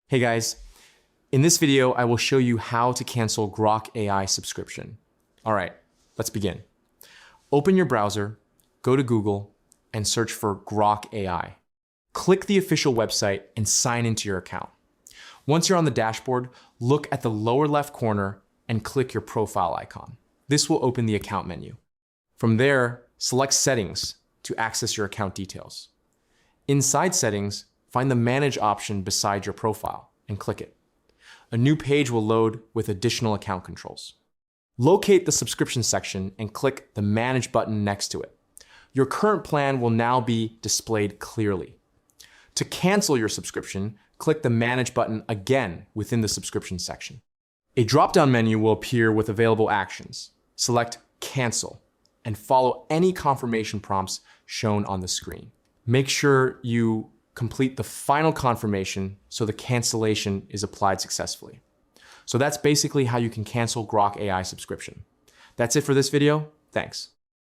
Hey guys, in this video, I will show you how to cancel Grok AI subscription. All right, let's begin. Open your browser, go to Google, and search for Grok AI. Click the official website and sign into your account. Once you're on the dashboard, look at the lower left corner and click your profile icon. This will open the account menu. From there, select Settings to access your account details. Inside Settings, find the Manage option beside your profile and click it. A new page will load with additional account controls. Locate the subscription section and click the Manage button next to it. Your current plan will now be displayed clearly. To cancel your subscription, click the Manage button again within the subscription section. A drop-down menu will appear with available actions. Select Cancel and follow any confirmation prompts shown on the screen. Make sure you complete the final confirmation so the cancellation is applied successfully. So that's basically how you can cancel Grok AI subscription. That's it for this video. Thanks.